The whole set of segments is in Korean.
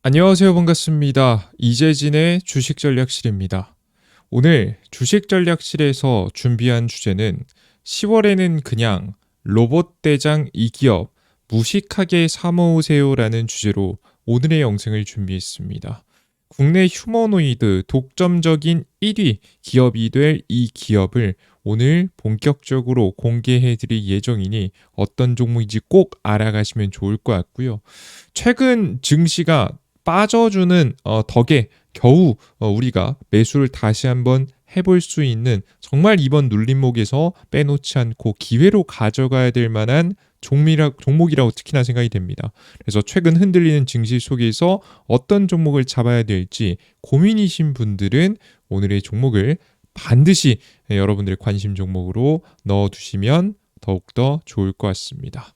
안녕하세요. 반갑습니다. 이재진의 주식전략실입니다. 오늘 주식전략실에서 준비한 주제는 10월에는 그냥 로봇 대장 이 기업 무식하게 사모으세요라는 주제로 오늘의 영상을 준비했습니다. 국내 휴머노이드 독점적인 1위 기업이 될 이 기업을 오늘 본격적으로 공개해 드릴 예정이니 어떤 종목인지 꼭 알아가시면 좋을 것 같고요. 최근 증시가 빠져주는 덕에 겨우 우리가 매수를 다시 한번 해볼 수 있는 정말 이번 눌림목에서 빼놓지 않고 기회로 가져가야 될 만한 종목이라고 특히나 생각이 됩니다. 그래서 최근 흔들리는 증시 속에서 어떤 종목을 잡아야 될지 고민이신 분들은 오늘의 종목을 반드시 여러분들의 관심 종목으로 넣어두시면 더욱더 좋을 것 같습니다.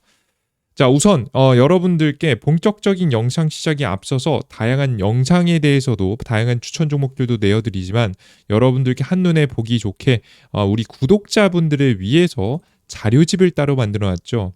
자, 우선 여러분들께 본격적인 영상 시작에 앞서서 다양한 영상에 대해서도 다양한 추천 종목들도 내어드리지만 여러분들께 한눈에 보기 좋게 우리 구독자분들을 위해서 자료집을 따로 만들어놨죠.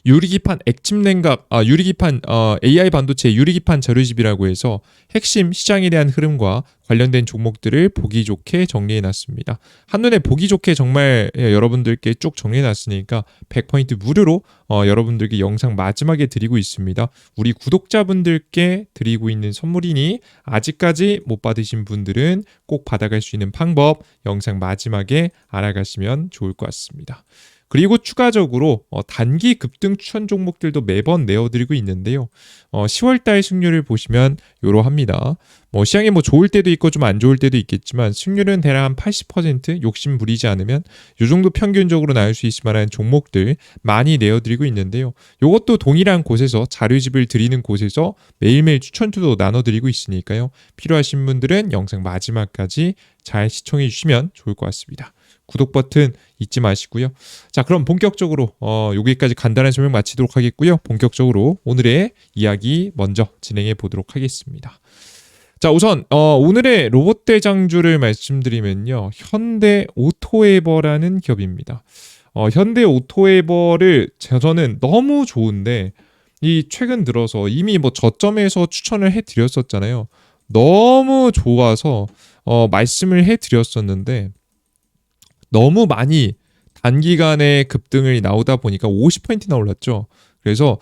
유리기판 액침 냉각, 유리기판 AI 반도체 유리기판 자료집이라고 해서 핵심 시장에 대한 흐름과 관련된 종목들을 보기 좋게 정리해놨습니다. 한눈에 보기 좋게 정말 여러분들께 쭉 정리해놨으니까 100포인트 무료로 여러분들께 영상 마지막에 드리고 있습니다. 우리 구독자분들께 드리고 있는 선물이니 아직까지 못 받으신 분들은 꼭 받아갈 수 있는 방법 영상 마지막에 알아가시면 좋을 것 같습니다. 그리고 추가적으로 단기 급등 추천 종목들도 매번 내어드리고 있는데요. 10월달 승률을 보시면 이러합니다. 시장이 좋을 때도 있고 좀 안 좋을 때도 있겠지만 승률은 대략 한 80% 욕심 부리지 않으면 이 정도 평균적으로 나올 수 있을 만한 종목들 많이 내어드리고 있는데요. 이것도 동일한 곳에서 자료집을 드리는 곳에서 매일매일 추천투도 나눠드리고 있으니까요. 필요하신 분들은 영상 마지막까지 잘 시청해 주시면 좋을 것 같습니다. 구독 버튼 잊지 마시고요. 자, 그럼 본격적으로 여기까지 간단한 설명 마치도록 하겠고요. 본격적으로 오늘의 이야기 먼저 진행해 보도록 하겠습니다. 자, 우선 오늘의 로봇 대장주를 말씀드리면요. 현대 오토에버라는 기업입니다. 현대 오토에버를 저는 너무 좋은데 이 최근 들어서 이미 저점에서 추천을 해드렸었잖아요. 너무 좋아서 말씀을 해드렸었는데 너무 많이 단기간에 급등을 나오다 보니까 50포인트나 올랐죠. 그래서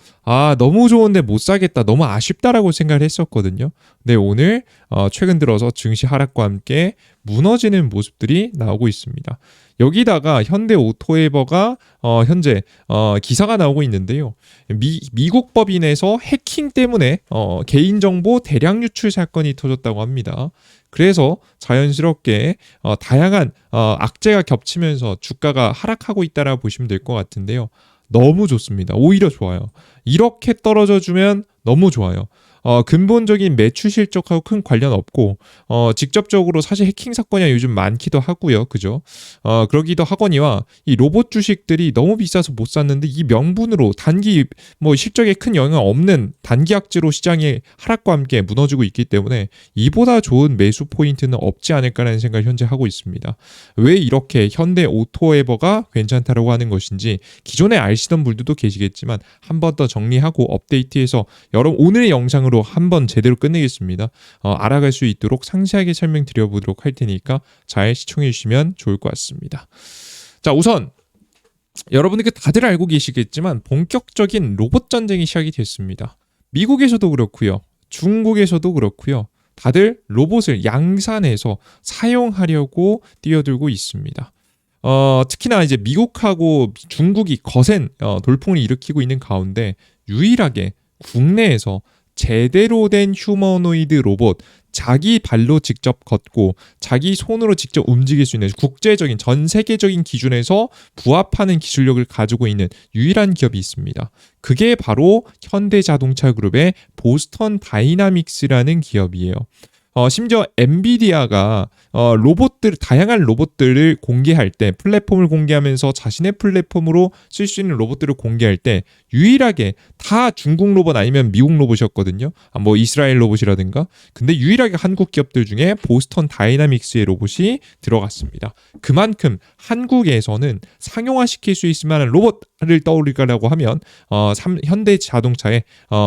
너무 좋은데 못 사겠다, 너무 아쉽다라고 생각을 했었거든요. 근데 오늘 최근 들어서 증시 하락과 함께 무너지는 모습들이 나오고 있습니다. 여기다가 현대 오토에버가 현재 기사가 나오고 있는데요. 미국 법인에서 해킹 때문에 개인정보 대량 유출 사건이 터졌다고 합니다. 그래서 자연스럽게 다양한 악재가 겹치면서 주가가 하락하고 있다라고 보시면 될 것 같은데요. 너무 좋습니다. 오히려 좋아요. 이렇게 떨어져 주면 너무 좋아요. 근본적인 매출 실적하고 큰 관련 없고 직접적으로 사실 해킹 사건이 요즘 많기도 하고요. 그죠? 그러기도 하거니와 이 로봇 주식들이 너무 비싸서 못 샀는데 이 명분으로 단기 실적에 큰 영향 없는 단기 악재로 시장의 하락과 함께 무너지고 있기 때문에 이보다 좋은 매수 포인트는 없지 않을까라는 생각을 현재 하고 있습니다. 왜 이렇게 현대 오토에버가 괜찮다라고 하는 것인지 기존에 아시던 분들도 계시겠지만 한 번 더 정리하고 업데이트해서 여러분 오늘의 영상으로 한번 제대로 끝내겠습니다. 알아갈 수 있도록 상세하게 설명드려보도록 할 테니까 잘 시청해 주시면 좋을 것 같습니다. 자, 우선 여러분들께 다들 알고 계시겠지만 본격적인 로봇 전쟁이 시작이 됐습니다. 미국에서도 그렇고요. 중국에서도 그렇고요. 다들 로봇을 양산해서 사용하려고 뛰어들고 있습니다. 특히나 이제 미국하고 중국이 거센 돌풍을 일으키고 있는 가운데 유일하게 국내에서 제대로 된 휴머노이드 로봇, 자기 발로 직접 걷고 자기 손으로 직접 움직일 수 있는 국제적인 전 세계적인 기준에서 부합하는 기술력을 가지고 있는 유일한 기업이 있습니다. 그게 바로 현대자동차 그룹의 보스턴 다이나믹스라는 기업이에요. 심지어 엔비디아가 다양한 로봇들을 공개할 때 플랫폼을 공개하면서 자신의 플랫폼으로 쓸 수 있는 로봇들을 공개할 때 유일하게 다 중국 로봇 아니면 미국 로봇이었거든요. 이스라엘 로봇이라든가. 근데 유일하게 한국 기업들 중에 보스턴 다이나믹스의 로봇이 들어갔습니다. 그만큼 한국에서는 상용화시킬 수 있을 만한 로봇 를 떠올리라고 하면 현대 자동차의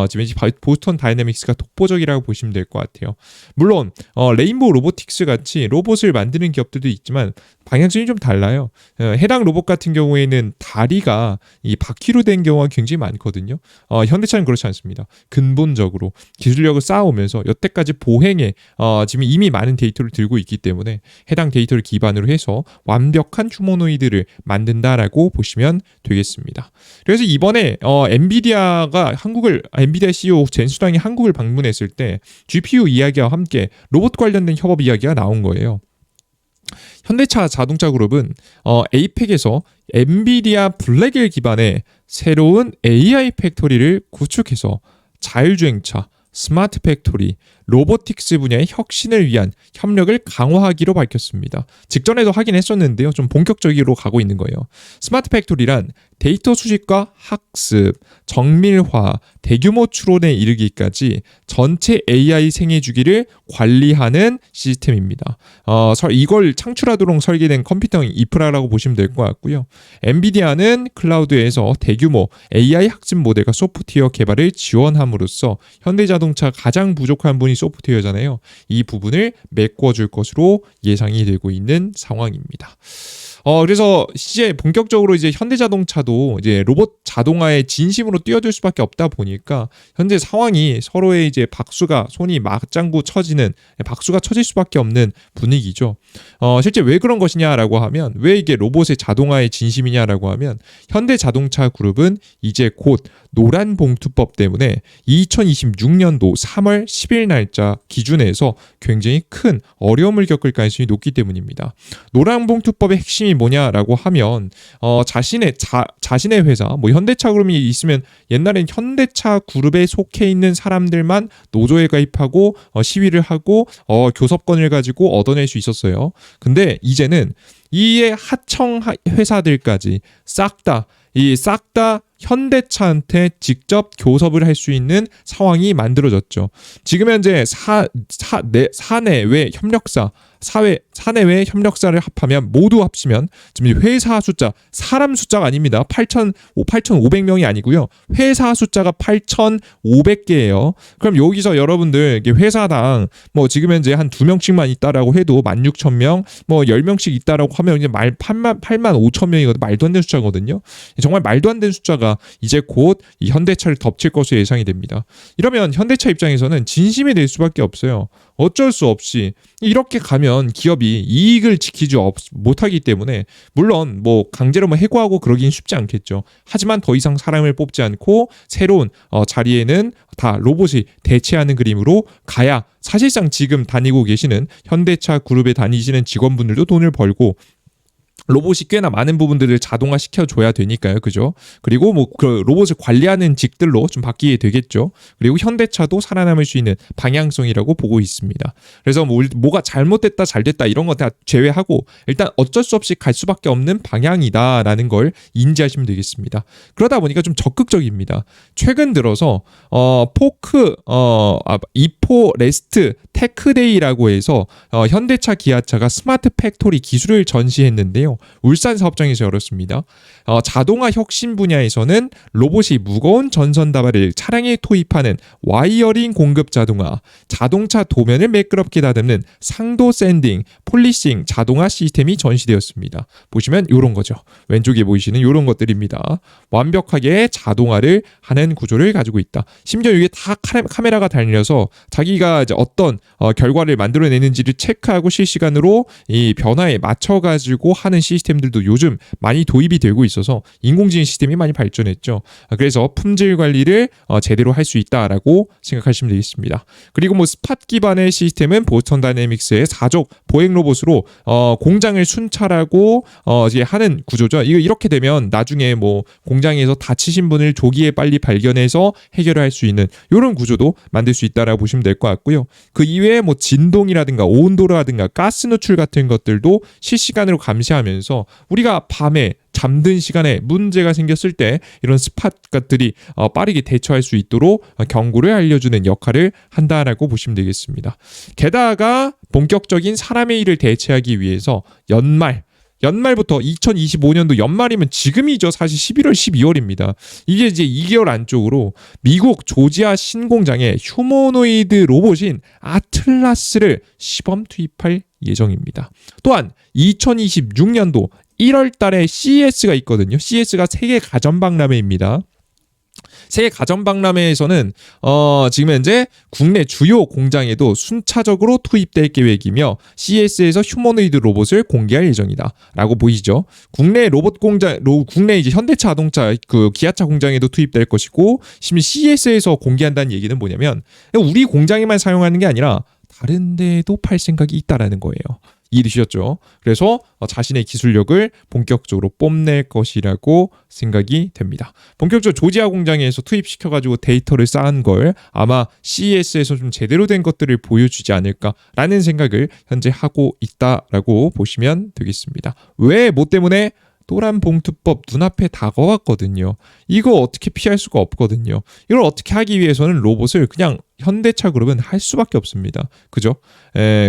지금 보스턴 다이내믹스가 독보적이라고 보시면 될 것 같아요. 물론 레인보우 로보틱스 같이 로봇을 만드는 기업들도 있지만 방향성이 좀 달라요. 해당 로봇 같은 경우에는 다리가 이 바퀴로 된 경우가 굉장히 많거든요. 현대차는 그렇지 않습니다. 근본적으로 기술력을 쌓아오면서 여태까지 보행에 지금 이미 많은 데이터를 들고 있기 때문에 해당 데이터를 기반으로 해서 완벽한 휴머노이드를 만든다라고 보시면 되겠습니다. 그래서 이번에 엔비디아 CEO 젠수당이 한국을 방문했을 때 GPU 이야기와 함께 로봇 관련된 협업 이야기가 나온 거예요. 현대차 자동차 그룹은 에이펙에서 엔비디아 블랙일 기반의 새로운 AI 팩토리를 구축해서 자율주행차, 스마트 팩토리, 로보틱스 분야의 혁신을 위한 협력을 강화하기로 밝혔습니다. 직전에도 하긴 했었는데요. 좀 본격적으로 가고 있는 거예요. 스마트 팩토리란 데이터 수집과 학습, 정밀화, 대규모 추론에 이르기까지 전체 AI 생애 주기를 관리하는 시스템입니다. 이걸 창출하도록 설계된 컴퓨터 인프라라고 보시면 될 것 같고요. 엔비디아는 클라우드에서 대규모 AI 학습 모델과 소프트웨어 개발을 지원함으로써 현대자동차 가장 부족한 분이 소프트웨어잖아요. 이 부분을 메꿔줄 것으로 예상이 되고 있는 상황입니다. 그래서 이제 본격적으로 이제 현대자동차도 이제 로봇 자동화에 진심으로 뛰어들 수밖에 없다 보니까 현재 상황이 서로의 이제 손이 맞장구 쳐지는 박수가 쳐질 수밖에 없는 분위기죠. 실제 왜 그런 것이냐라고 하면 왜 이게 로봇의 자동화에 진심이냐라고 하면 현대자동차 그룹은 이제 곧 노란 봉투법 때문에 2026년도 3월 10일 날짜 기준에서 굉장히 큰 어려움을 겪을 가능성이 높기 때문입니다. 노란 봉투법의 핵심이 뭐냐라고 하면 자신의 회사 현대차 그룹이 있으면 옛날엔 현대차 그룹에 속해 있는 사람들만 노조에 가입하고 시위를 하고 교섭권을 가지고 얻어낼 수 있었어요. 근데 이제는 이에 하청 회사들까지 싹 다 현대차한테 직접 교섭을 할 수 있는 상황이 만들어졌죠. 지금 현재 사내외 협력사를 합하면 모두 합치면 지금 회사 숫자, 사람 숫자가 아닙니다. 8,500명이 아니고요. 회사 숫자가 8,500개예요. 그럼 여기서 여러분들 회사당 지금 현재 한 2명씩만 있다라고 해도 16,000명, 10명씩 있다라고 하면 이제 85,000명이거든요. 말도 안 되는 숫자거든요. 정말 말도 안 되는 숫자가 이제 곧 이 현대차를 덮칠 것으로 예상이 됩니다. 이러면 현대차 입장에서는 진심이 될 수밖에 없어요. 어쩔 수 없이 이렇게 가면 기업이 이익을 지키지 못하기 때문에 물론 강제로 해고하고 그러긴 쉽지 않겠죠. 하지만 더 이상 사람을 뽑지 않고 새로운 자리에는 다 로봇이 대체하는 그림으로 가야 사실상 지금 다니고 계시는 현대차 그룹에 다니시는 직원분들도 돈을 벌고 로봇이 꽤나 많은 부분들을 자동화 시켜줘야 되니까요. 그죠? 그리고 그 로봇을 관리하는 직들로 좀 바뀌게 되겠죠. 그리고 현대차도 살아남을 수 있는 방향성이라고 보고 있습니다. 그래서 뭐가 잘못됐다 잘됐다 이런 거 다 제외하고 일단 어쩔 수 없이 갈 수밖에 없는 방향이다라는 걸 인지하시면 되겠습니다. 그러다 보니까 좀 적극적입니다. 최근 들어서 이포 레스트 테크데이라고 해서 현대차 기아차가 스마트 팩토리 기술을 전시했는데요. 울산 사업장에서 열었습니다. 자동화 혁신 분야에서는 로봇이 무거운 전선 다발을 차량에 토입하는 와이어링 공급 자동화, 자동차 도면을 매끄럽게 다듬는 상도 샌딩, 폴리싱 자동화 시스템이 전시되었습니다. 보시면 이런 거죠. 왼쪽에 보이시는 이런 것들입니다. 완벽하게 자동화를 하는 구조를 가지고 있다. 심지어 이게 다 카메라가 달려서 자기가 이제 어떤 결과를 만들어내는지를 체크하고 실시간으로 이 변화에 맞춰가지고 하는 시스템들도 요즘 많이 도입이 되고 있어서 인공지능 시스템이 많이 발전했죠. 그래서 품질 관리를 제대로 할 수 있다라고 생각하시면 되겠습니다. 그리고 스팟 기반의 시스템은 보스턴 다이내믹스의 4족 보행 로봇으로 공장을 순찰하고 이제 하는 구조죠. 이렇게 되면 나중에 공장에서 다치신 분을 조기에 빨리 발견해서 해결을 할 수 있는 이런 구조도 만들 수 있다라고 보시면 될 것 같고요. 그 이외에 진동이라든가 온도라든가 가스 노출 같은 것들도 실시간으로 감시하면서 우리가 밤에 잠든 시간에 문제가 생겼을 때 이런 스팟들이 빠르게 대처할 수 있도록 경고를 알려주는 역할을 한다라고 보시면 되겠습니다. 게다가 본격적인 사람의 일을 대체하기 위해서 연말 연말부터 2025년도 연말이면 지금이죠. 사실 11월, 12월입니다. 이게 이제 2개월 안쪽으로 미국 조지아 신공장에 휴머노이드 로봇인 아틀라스를 시범 투입할 예정입니다. 또한 2026년도 1월 달에 CES가 있거든요. CES가 세계 가전박람회입니다. 세계 가전박람회에서는 지금 현재 국내 주요 공장에도 순차적으로 투입될 계획이며 CES에서 휴머노이드 로봇을 공개할 예정이다 라고 보이죠. 국내 로봇 공장, 국내 이제 현대차 자동차 그 기아차 공장에도 투입될 것이고, 심지어 CES에서 공개한다는 얘기는 뭐냐면 우리 공장에만 사용하는 게 아니라 다른 데에도 팔 생각이 있다라는 거예요. 이해되셨죠? 그래서 자신의 기술력을 본격적으로 뽐낼 것이라고 생각이 됩니다. 본격적으로 조지아 공장에서 투입시켜가지고 데이터를 쌓은 걸 아마 CES에서 좀 제대로 된 것들을 보여주지 않을까라는 생각을 현재 하고 있다라고 보시면 되겠습니다. 왜? 뭐 때문에? 노란봉투법 눈앞에 다가왔거든요. 이거 어떻게 피할 수가 없거든요. 이걸 어떻게 하기 위해서는 로봇을 그냥 현대차 그룹은 할 수밖에 없습니다. 그죠?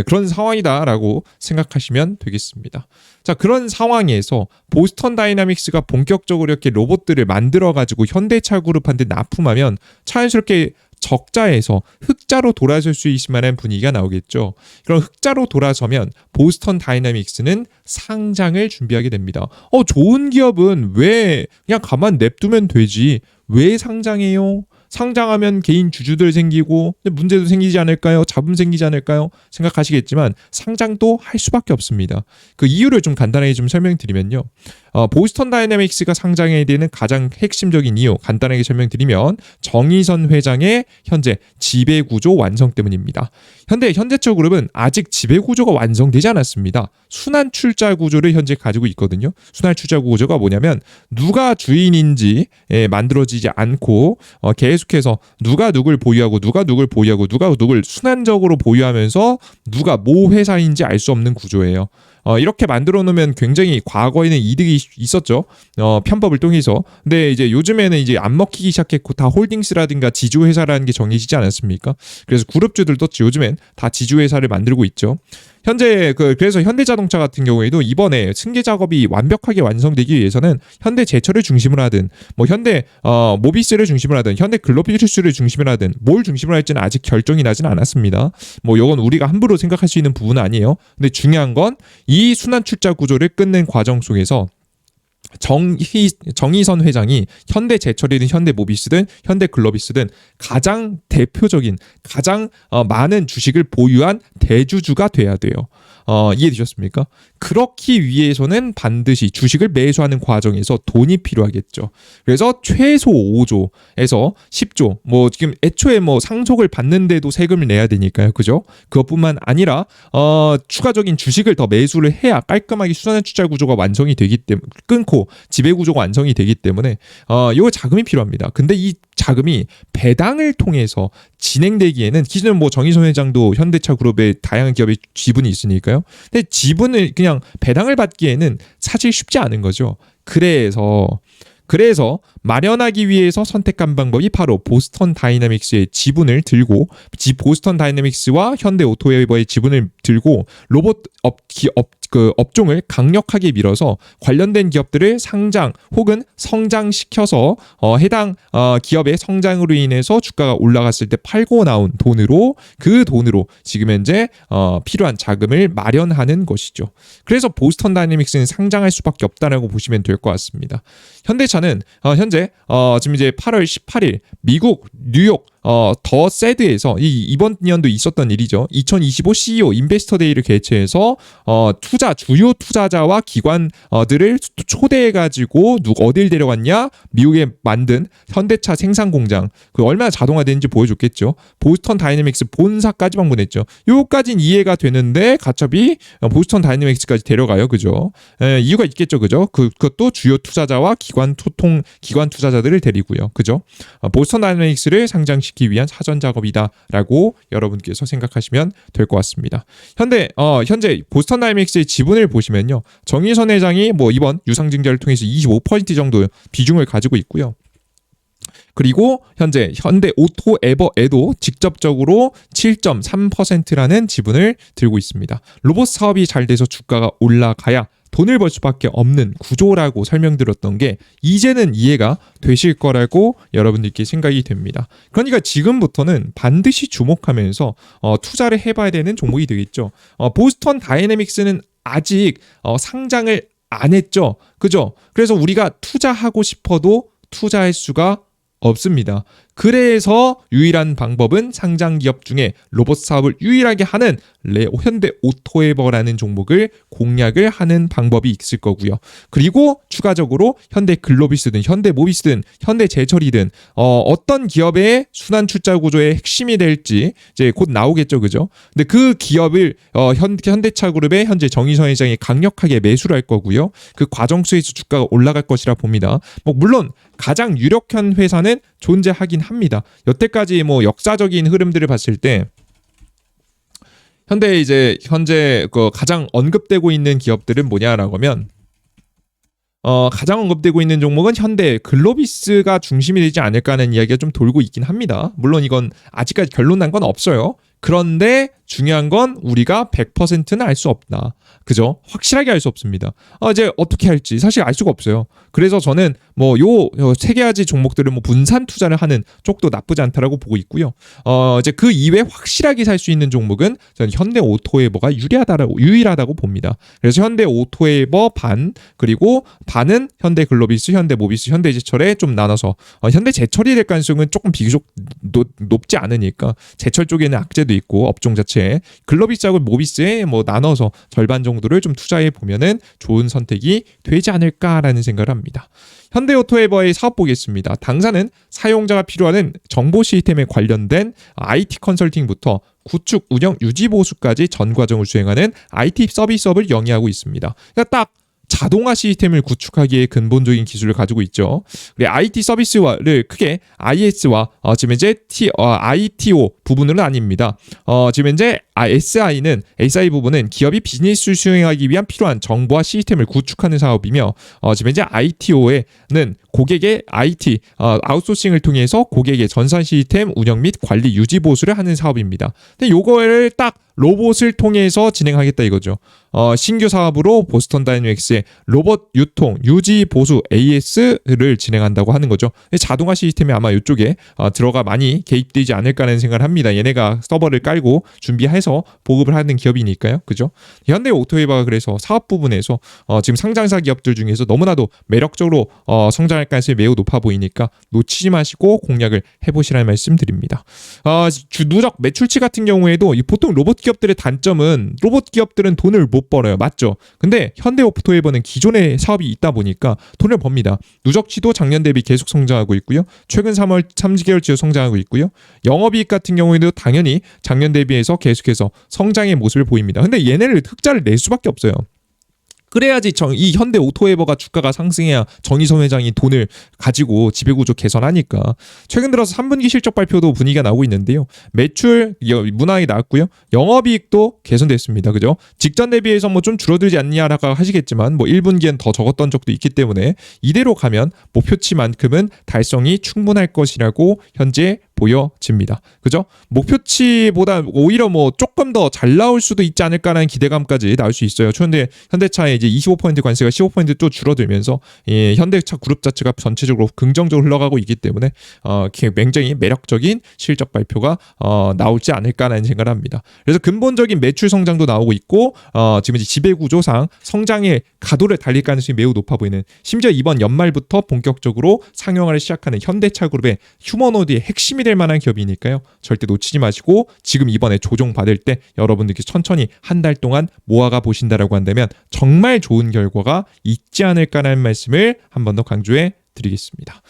그런 상황이다라고 생각하시면 되겠습니다. 자, 그런 상황에서 보스턴 다이나믹스가 본격적으로 이렇게 로봇들을 만들어가지고 현대차 그룹한테 납품하면 자연스럽게 적자에서 흑자로 돌아설 수 있을 만한 분위기가 나오겠죠. 그럼 흑자로 돌아서면 보스턴 다이나믹스는 상장을 준비하게 됩니다. 좋은 기업은 왜 그냥 가만 냅두면 되지? 왜 상장해요? 상장하면 개인 주주들 생기고 문제도 생기지 않을까요? 잡음 생기지 않을까요? 생각하시겠지만 상장도 할 수밖에 없습니다. 그 이유를 좀 간단하게 좀 설명드리면요. 보스턴 다이내믹스가 상장해야 되는 가장 핵심적인 이유 간단하게 설명드리면 정의선 회장의 현재 지배구조 완성 때문입니다. 현대차 그룹은 아직 지배구조가 완성되지 않았습니다. 순환 출자 구조를 현재 가지고 있거든요. 순환 출자 구조가 뭐냐면 누가 주인인지 만들어지지 않고 계속해서 누가 누굴 보유하고 누가 누굴 보유하고 누가 누굴 순환적으로 보유하면서 누가 모 회사인지 알 수 없는 구조예요. 이렇게 만들어 놓으면 굉장히 과거에는 이득이 있었죠. 편법을 통해서. 근데 이제 요즘에는 이제 안 먹히기 시작했고 다 홀딩스라든가 지주회사라는 게 정해지지 않았습니까? 그래서 그룹주들도 요즘엔 다 지주회사를 만들고 있죠. 현재 그래서 현대자동차 같은 경우에도 이번에 승계 작업이 완벽하게 완성되기 위해서는 현대제철을 중심으로 하든 뭐 현대 모비스를 중심으로 하든 현대 글로비스를 중심으로 하든 뭘 중심으로 할지는 아직 결정이 나진 않았습니다. 뭐 이건 우리가 함부로 생각할 수 있는 부분은 아니에요. 근데 중요한 건 이 순환 출자 구조를 끝낸 과정 속에서 정의선 회장이 현대제철이든 현대모비스든 현대글로비스든 가장 대표적인 가장 많은 주식을 보유한 대주주가 돼야 돼요. 이해되셨습니까? 그렇기 위해서는 반드시 주식을 매수하는 과정에서 돈이 필요하겠죠. 그래서 최소 5조에서 10조 뭐 지금 애초에 뭐 상속을 받는데도 세금을 내야 되니까요. 그죠? 그것뿐만 아니라 추가적인 주식을 더 매수를 해야 깔끔하게 순환 출자 구조가 완성이 되기 때문에 끊고 지배 구조가 완성이 되기 때문에 요 자금이 필요합니다. 근데 이 자금이 배당을 통해서 진행되기에는 기존에 뭐 정의선 회장도 현대차 그룹의 다양한 기업의 지분이 있으니까요. 근데 지분을 그냥 배당을 받기에는 사실 쉽지 않은 거죠. 그래서 마련하기 위해서 선택한 방법이 바로 보스턴 다이내믹스의 지분을 들고 보스턴 다이내믹스와 현대 오토웨이버의 지분을 들고 로봇 업종을 강력하게 밀어서 관련된 기업들을 상장 혹은 성장시켜서 해당 기업의 성장으로 인해서 주가가 올라갔을 때 팔고 나온 돈으로 그 돈으로 지금 현재 필요한 자금을 마련하는 것이죠. 그래서 보스턴 다이내믹스는 상장할 수밖에 없다라고 보시면 될 것 같습니다. 현대차는 현재 지금 이제 8월 18일 미국 뉴욕 더 세드에서 이번 년도 있었던 일이죠. 2025 CEO 인베스터 데이를 개최해서 주요 투자자와 기관들을 초대해가지고 어딜 데려갔냐? 미국에 만든 현대차 생산 공장 그 얼마나 자동화되는지 보여줬겠죠. 보스턴 다이내믹스 본사까지 방문했죠. 요까진 이해가 되는데 가처비 보스턴 다이내믹스까지 데려가요. 그죠? 이유가 있겠죠. 그죠? 그것도 주요 투자자와 기관 투자자들을 데리고요. 그죠? 보스턴 다이내믹스를 상장시키기 위한 사전 작업이다라고 여러분께서 생각하시면 될 것 같습니다. 현재 보스턴 다이내믹스의 지분을 보시면요. 정의선 회장이 뭐 이번 유상증자를 통해서 25% 정도 비중을 가지고 있고요. 그리고 현재 현대 오토에버에도 직접적으로 7.3%라는 지분을 들고 있습니다. 로봇 사업이 잘 돼서 주가가 올라가야 돈을 벌 수밖에 없는 구조라고 설명드렸던 게 이제는 이해가 되실 거라고 여러분들께 생각이 됩니다. 그러니까 지금부터는 반드시 주목하면서 투자를 해봐야 되는 종목이 되겠죠. 보스턴 다이내믹스는 아직 상장을 안 했죠. 그죠? 그래서 우리가 투자하고 싶어도 투자할 수가 없습니다. 그래서 유일한 방법은 상장 기업 중에 로봇 사업을 유일하게 하는 현대 오토에버라는 종목을 공략을 하는 방법이 있을 거고요. 그리고 추가적으로 현대 글로비스든 현대 모비스든 현대 제철이든 어떤 기업의 순환 출자 구조의 핵심이 될지 이제 곧 나오겠죠, 그죠? 근데 그 기업을 현대차 그룹의 현재 정의선 회장이 강력하게 매수를 할 거고요. 그 과정 속에서 주가가 올라갈 것이라 봅니다. 뭐 물론 가장 유력한 회사는 존재하긴 합니다. 여태까지 뭐 역사적인 흐름들을 봤을 때 현재 그 가장 언급되고 있는 기업들은 뭐냐라고 하면 가장 언급되고 있는 종목은 현대 글로비스가 중심이 되지 않을까 하는 이야기가 좀 돌고 있긴 합니다. 물론 이건 아직까지 결론 난 건 없어요. 그런데 중요한 건 우리가 100%는 알 수 없다. 그죠? 확실하게 알 수 없습니다. 이제 어떻게 할지 사실 알 수가 없어요. 그래서 저는 뭐 요 세 가지 종목들을 뭐 분산 투자를 하는 쪽도 나쁘지 않다라고 보고 있고요. 이제 그 이외에 확실하게 살 수 있는 종목은 저는 현대 오토에버가 유일하다고 봅니다. 그래서 현대 오토에버 반, 그리고 반은 현대 글로비스, 현대 모비스, 현대 제철에 좀 나눠서 현대 제철이 될 가능성은 조금 비교적 높지 않으니까 제철 쪽에는 악재도 있고 업종 자체에 글로비스하고 모비스에 뭐 나눠서 절반 정도를 좀 투자해 보면은 좋은 선택이 되지 않을까라는 생각을 합니다. 현대오토에버의 사업 보겠습니다. 당사는 사용자가 필요하는 정보 시스템에 관련된 IT 컨설팅부터 구축, 운영, 유지 보수까지 전 과정을 수행하는 IT 서비스업을 영위하고 있습니다. 그러니까 딱 자동화 시스템을 구축하기에 근본적인 기술을 가지고 있죠. 그리고 IT 서비스를 크게 IS와 지금 이제 ITO 부분은 아닙니다. 지금 이제 SI 부분은 기업이 비즈니스를 수행하기 위한 필요한 정보와 시스템을 구축하는 사업이며 지금 이제 ITO에는 고객의 IT 아웃소싱을 통해서 고객의 전산 시스템 운영 및 관리 유지 보수를 하는 사업입니다. 근데 요거를 딱 로봇을 통해서 진행하겠다 이거죠. 신규 사업으로 보스턴 다이내믹스의 로봇 유통, 유지, 보수, AS를 진행한다고 하는 거죠. 자동화 시스템이 아마 이쪽에 들어가 많이 개입되지 않을까 하는 생각을 합니다. 얘네가 서버를 깔고 준비해서 보급을 하는 기업이니까요. 그죠? 현대 오토에버가 그래서 사업 부분에서 지금 상장사 기업들 중에서 너무나도 매력적으로 성장할 가능성이 매우 높아 보이니까 놓치지 마시고 공략을 해보시라는 말씀 드립니다. 누적 매출치 같은 경우에도 보통 로봇 기업들의 단점은 로봇 기업들은 돈을 못 벌어요. 맞죠? 근데 현대 오토에버는 기존의 사업이 있다 보니까 돈을 법니다. 누적치도 작년 대비 계속 성장하고 있고요. 최근 3개월치로 성장하고 있고요. 영업이익 같은 경우에도 당연히 작년 대비해서 계속해서 성장의 모습을 보입니다. 근데 얘네를 흑자를 낼 수밖에 없어요. 그래야지 이 현대 오토에버가 주가가 상승해야 정의선 회장이 돈을 가지고 지배구조 개선하니까. 최근 들어서 3분기 실적 발표도 분위기가 나오고 있는데요. 매출 무난하게 나왔고요. 영업이익도 개선됐습니다. 그죠? 직전 대비해서 뭐 좀 줄어들지 않냐라고 하시겠지만 뭐 1분기엔 더 적었던 적도 있기 때문에 이대로 가면 목표치만큼은 달성이 충분할 것이라고 현재 보여집니다. 그죠? 목표치보다 오히려 뭐 조금 더 잘 나올 수도 있지 않을까라는 기대감까지 나올 수 있어요. 그런데 현대차의 이제 25% 관세가 15% 또 줄어들면서 현대차 그룹 자체가 전체적으로 긍정적으로 흘러가고 있기 때문에 굉장히 매력적인 실적 발표가 나올지 않을까라는 생각을 합니다. 그래서 근본적인 매출 성장도 나오고 있고 지금 이제 지배구조상 성장의 가도를 달릴 가능성이 매우 높아 보이는, 심지어 이번 연말부터 본격적으로 상용화를 시작하는 현대차 그룹의 휴머노드의 핵심이 될 만한 기업이니까요. 절대 놓치지 마시고 지금 이번에 조정 받을 때 여러분들께 천천히 한 달 동안 모아가 보신다라고 한다면 정말 좋은 결과가 있지 않을까라는 말씀을 한 번 더 강조해 드리겠습니다.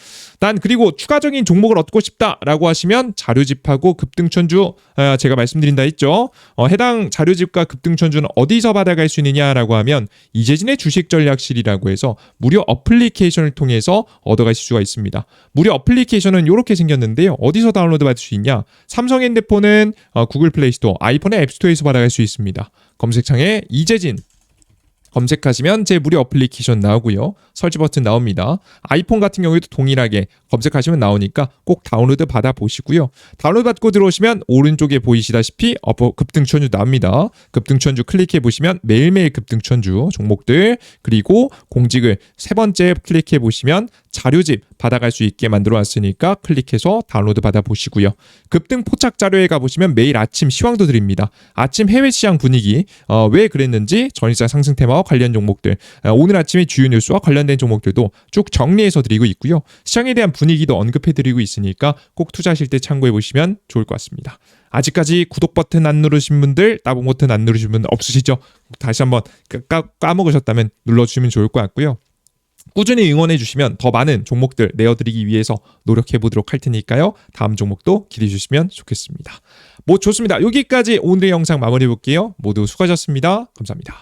그리고 추가적인 종목을 얻고 싶다라고 하시면 자료집하고 급등천주 제가 말씀드린다 했죠. 해당 자료집과 급등천주는 어디서 받아갈 수 있느냐라고 하면 이재진의 주식전략실이라고 해서 무료 어플리케이션을 통해서 얻어가실 수가 있습니다. 무료 어플리케이션은 이렇게 생겼는데요. 어디서 다운로드 받을 수 있냐? 삼성 핸드폰은 구글 플레이스토어, 아이폰의 앱스토어에서 받아갈 수 있습니다. 검색창에 이재진 검색하시면 제 무료 어플리케이션 나오고요. 설치 버튼 나옵니다. 아이폰 같은 경우에도 동일하게 검색하시면 나오니까 꼭 다운로드 받아보시고요. 다운로드 받고 들어오시면 오른쪽에 보이시다시피 급등천주 나옵니다. 급등천주 클릭해보시면 매일매일 급등천주 종목들, 그리고 공직을 세 번째 클릭해보시면 자료집 받아갈 수 있게 만들어 왔으니까 클릭해서 다운로드 받아보시고요. 급등 포착 자료에 가보시면 매일 아침 시황도 드립니다. 아침 해외 시장 분위기, 왜 그랬는지, 전일장 상승 테마와 관련 종목들, 오늘 아침에 주요 뉴스와 관련된 종목들도 쭉 정리해서 드리고 있고요. 시장에 대한 분위기도 언급해 드리고 있으니까 꼭 투자하실 때 참고해 보시면 좋을 것 같습니다. 아직까지 구독 버튼 안 누르신 분들, 따봉 버튼 안 누르신 분들 없으시죠? 다시 한번 까먹으셨다면 눌러주시면 좋을 것 같고요. 꾸준히 응원해 주시면 더 많은 종목들 내어드리기 위해서 노력해 보도록 할 테니까요. 다음 종목도 기대해 주시면 좋겠습니다. 좋습니다. 여기까지 오늘의 영상 마무리해 볼게요. 모두 수고하셨습니다. 감사합니다.